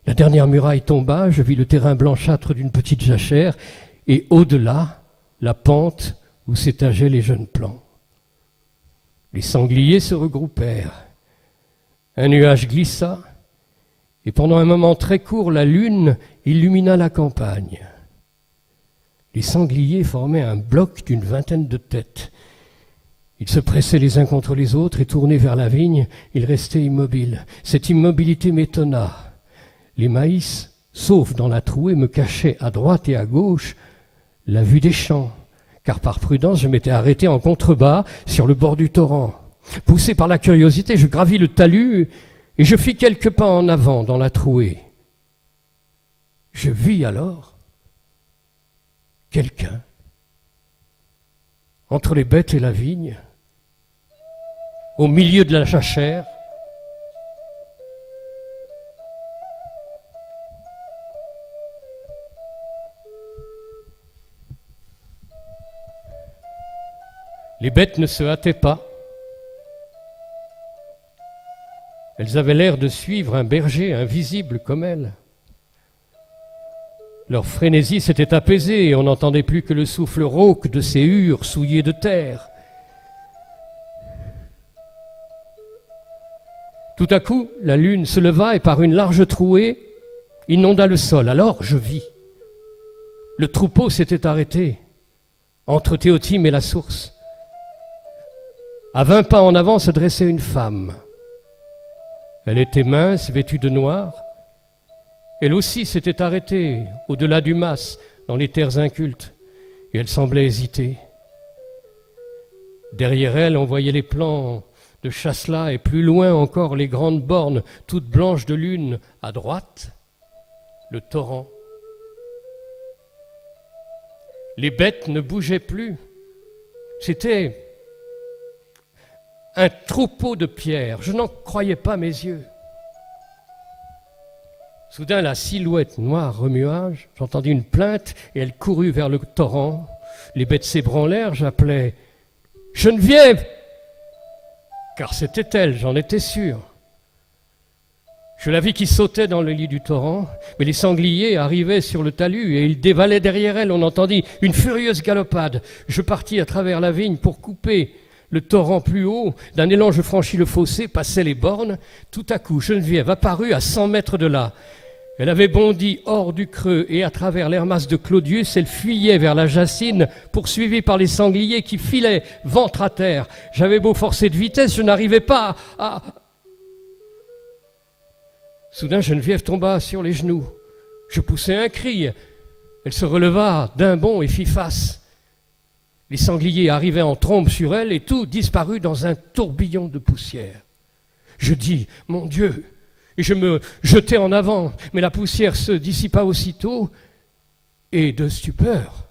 La dernière muraille tomba, je vis le terrain blanchâtre d'une petite jachère et au-delà, la pente où s'étageaient les jeunes plants. Les sangliers se regroupèrent. Un nuage glissa et pendant un moment très court, la lune illumina la campagne. Les sangliers formaient un bloc d'une vingtaine de têtes. Ils se pressaient les uns contre les autres et tournés vers la vigne, ils restaient immobiles. Cette immobilité m'étonna. Les maïs, sauf dans la trouée, me cachaient à droite et à gauche la vue des champs, car par prudence, je m'étais arrêté en contrebas sur le bord du torrent. Poussé par la curiosité, je gravis le talus et je fis quelques pas en avant dans la trouée. Je vis alors quelqu'un entre les bêtes et la vigne, au milieu de la jachère, les bêtes ne se hâtaient pas. Elles avaient l'air de suivre un berger invisible comme elles. Leur frénésie s'était apaisée et on n'entendait plus que le souffle rauque de ces hures souillées de terre. Tout à coup, la lune se leva et par une large trouée, inonda le sol. Alors je vis. Le troupeau s'était arrêté entre Théotime et la source. À 20 pas en avant se dressait une femme. Elle était mince, vêtue de noir. Elle aussi s'était arrêtée au-delà du mas, dans les terres incultes, et elle semblait hésiter. Derrière elle, on voyait les plants de chasselas et plus loin encore les grandes bornes, toutes blanches de lune. À droite, le torrent. Les bêtes ne bougeaient plus. C'était un troupeau de pierres. Je n'en croyais pas mes yeux. Soudain, la silhouette noire remua, j'entendis une plainte et elle courut vers le torrent. Les bêtes s'ébranlèrent, j'appelai « Geneviève !» car c'était elle, j'en étais sûr. Je la vis qui sautait dans le lit du torrent, mais les sangliers arrivaient sur le talus et ils dévalaient derrière elle. On entendit une furieuse galopade. Je partis à travers la vigne pour couper le torrent plus haut. D'un élan, je franchis le fossé, passai les bornes. Tout à coup, Geneviève apparut à 100 mètres de là. Elle avait bondi hors du creux et à travers l'Hermas de Claudius, elle fuyait vers la Jacine, poursuivie par les sangliers qui filaient ventre à terre. J'avais beau forcer de vitesse, je n'arrivais pas à... Soudain, Geneviève tomba sur les genoux. Je poussai un cri. Elle se releva d'un bond et fit face. Les sangliers arrivaient en trombe sur elle et tout disparut dans un tourbillon de poussière. Je dis, mon Dieu, et je me jetai en avant, mais la poussière se dissipa aussitôt et de stupeur,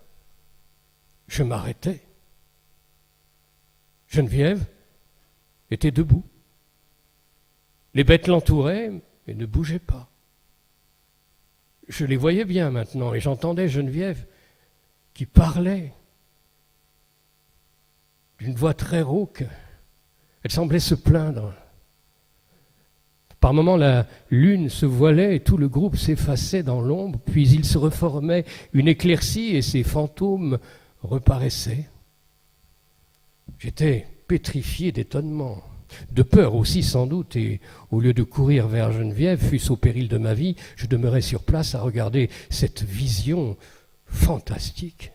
je m'arrêtai. Geneviève était debout. Les bêtes l'entouraient et ne bougeaient pas. Je les voyais bien maintenant et j'entendais Geneviève qui parlait d'une voix très rauque. Elle semblait se plaindre. Par moments, la lune se voilait et tout le groupe s'effaçait dans l'ombre, puis il se reformait une éclaircie et ses fantômes reparaissaient. J'étais pétrifié d'étonnement, de peur aussi sans doute, et au lieu de courir vers Geneviève, fût-ce au péril de ma vie, je demeurais sur place à regarder cette vision fantastique.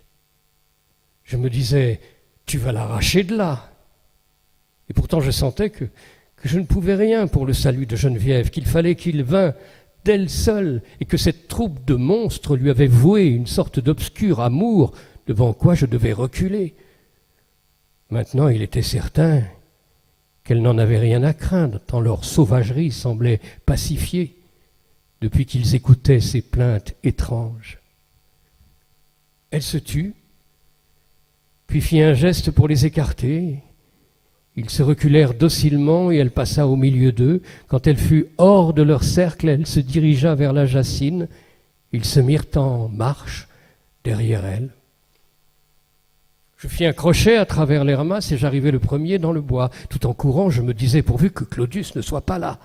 Je me disais, tu vas l'arracher de là. Et pourtant je sentais que je ne pouvais rien pour le salut de Geneviève, qu'il fallait qu'il vînt d'elle seule, et que cette troupe de monstres lui avait voué une sorte d'obscur amour devant quoi je devais reculer. Maintenant, il était certain qu'elle n'en avait rien à craindre, tant leur sauvagerie semblait pacifiée depuis qu'ils écoutaient ces plaintes étranges. Elle se tut, puis fit un geste pour les écarter. Ils se reculèrent docilement et elle passa au milieu d'eux. Quand elle fut hors de leur cercle, elle se dirigea vers la Jacine. Ils se mirent en marche derrière elle. Je fis un crochet à travers l'Hermas et j'arrivai le premier dans le bois. Tout en courant, je me disais pourvu que Claudius ne soit pas là.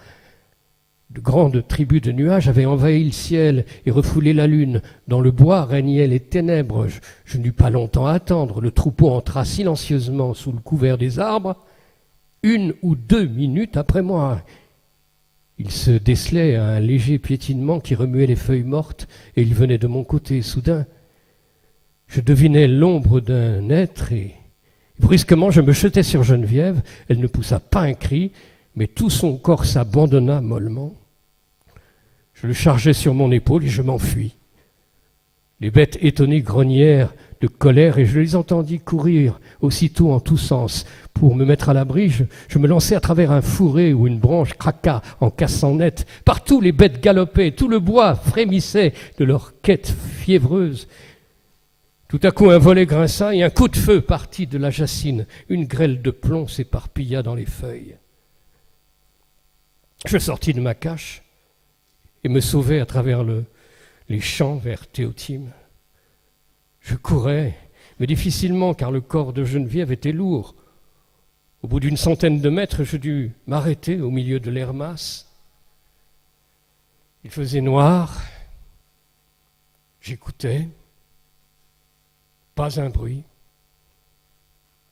De grandes tribus de nuages avaient envahi le ciel et refoulé la lune. Dans le bois régnaient les ténèbres. Je n'eus pas longtemps à attendre. Le troupeau entra silencieusement sous le couvert des arbres. 1 ou 2 minutes après moi, il se décelait un léger piétinement qui remuait les feuilles mortes et il venait de mon côté. Soudain, je devinais l'ombre d'un être et brusquement je me jetai sur Geneviève. Elle ne poussa pas un cri, mais tout son corps s'abandonna mollement. Je le chargeai sur mon épaule et je m'enfuis. Les bêtes étonnées grognèrent de colère et je les entendis courir aussitôt en tous sens. Pour me mettre à l'abri, je me lançai à travers un fourré où une branche craqua en cassant net. Partout les bêtes galopaient, tout le bois frémissait de leur quête fiévreuse. Tout à coup un volet grinça et un coup de feu partit de la Jacine. Une grêle de plomb s'éparpilla dans les feuilles. Je sortis de ma cache et me sauvai à travers les champs vers Théotime. Je courais, mais difficilement, car le corps de Geneviève était lourd. Au bout d'une centaine de mètres, je dus m'arrêter au milieu de l'Hermas. Il faisait noir. J'écoutais. Pas un bruit.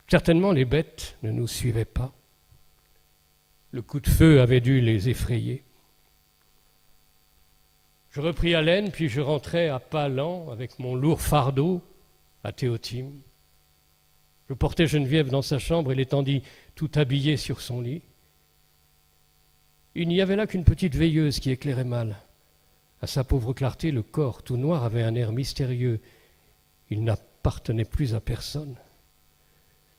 Certainement, les bêtes ne nous suivaient pas. Le coup de feu avait dû les effrayer. Je repris haleine, puis je rentrai à pas lents avec mon lourd fardeau à Théotime. Je portai Geneviève dans sa chambre et l'étendis tout habillée sur son lit. Il n'y avait là qu'une petite veilleuse qui éclairait mal. À sa pauvre clarté, le corps tout noir avait un air mystérieux. Il n'appartenait plus à personne.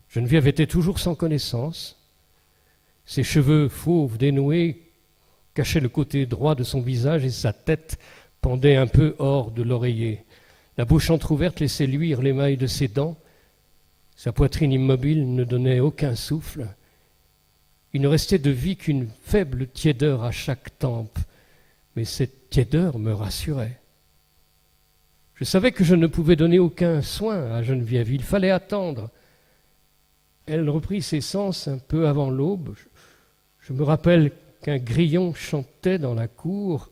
Geneviève était toujours sans connaissance. Ses cheveux fauves dénoués cachaient le côté droit de son visage et sa tête pendait un peu hors de l'oreiller. La bouche entr'ouverte laissait luire l'émail de ses dents. Sa poitrine immobile ne donnait aucun souffle. Il ne restait de vie qu'une faible tiédeur à chaque tempe, mais cette tiédeur me rassurait. Je savais que je ne pouvais donner aucun soin à Geneviève, il fallait attendre. Elle reprit ses sens un peu avant l'aube. Je me rappelle qu'un grillon chantait dans la cour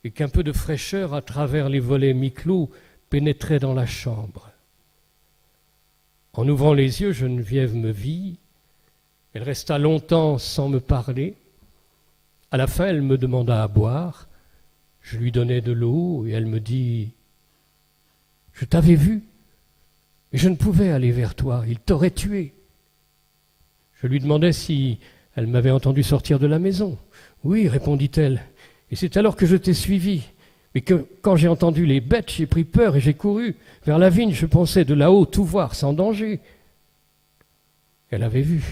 et qu'un peu de fraîcheur à travers les volets mi-clos pénétrait dans la chambre. En ouvrant les yeux, Geneviève me vit. Elle resta longtemps sans me parler. À la fin, elle me demanda à boire. Je lui donnais de l'eau et elle me dit « Je t'avais vu, et je ne pouvais aller vers toi, il t'aurait tué. » Je lui demandais si elle m'avait entendu sortir de la maison. « Oui, répondit-elle, et c'est alors que je t'ai suivi. Mais que quand j'ai entendu les bêtes, j'ai pris peur et j'ai couru. Vers la vigne, je pensais de là-haut tout voir sans danger. » Elle avait vu.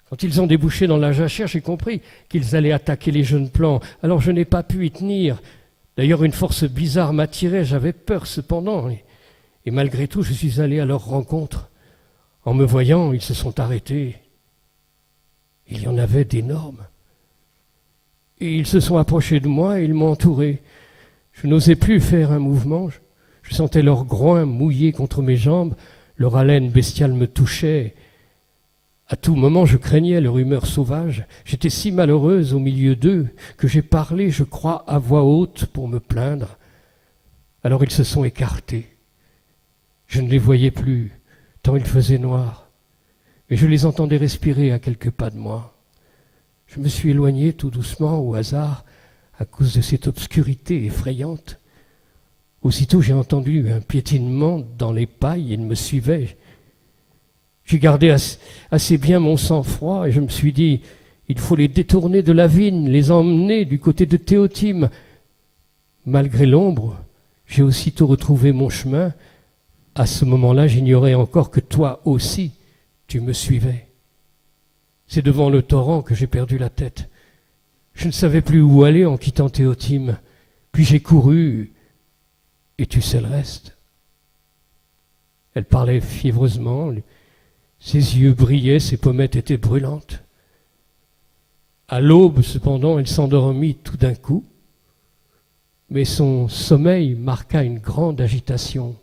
Quand ils ont débouché dans la jachère, j'ai compris qu'ils allaient attaquer les jeunes plants. Alors je n'ai pas pu y tenir. D'ailleurs, une force bizarre m'attirait, j'avais peur cependant. Et malgré tout, je suis allé à leur rencontre. En me voyant, ils se sont arrêtés. Il y en avait d'énormes. Et ils se sont approchés de moi et ils m'ont entouré. Je n'osais plus faire un mouvement. Je sentais leurs groins mouillés contre mes jambes. Leur haleine bestiale me touchait. À tout moment, je craignais leur humeur sauvage. J'étais si malheureuse au milieu d'eux que j'ai parlé, je crois, à voix haute pour me plaindre. Alors ils se sont écartés. Je ne les voyais plus, tant il faisait noir. Mais je les entendais respirer à quelques pas de moi. Je me suis éloigné tout doucement au hasard à cause de cette obscurité effrayante. Aussitôt j'ai entendu un piétinement dans les pailles, ils me suivaient. J'ai gardé assez bien mon sang-froid et je me suis dit, il faut les détourner de la vigne, les emmener du côté de Théotime. Malgré l'ombre, j'ai aussitôt retrouvé mon chemin. À ce moment-là, j'ignorais encore que toi aussi, tu me suivais. C'est devant le torrent que j'ai perdu la tête. Je ne savais plus où aller en quittant Théotime. Puis j'ai couru, et tu sais le reste. Elle parlait fiévreusement, ses yeux brillaient, ses pommettes étaient brûlantes. À l'aube, cependant, elle s'endormit tout d'un coup, mais son sommeil marqua une grande agitation.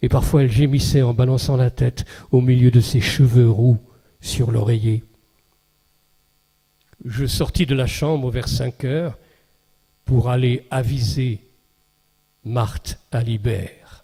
Et parfois elle gémissait en balançant la tête au milieu de ses cheveux roux sur l'oreiller. Je sortis de la chambre vers 5 heures pour aller aviser Marthe Alibert.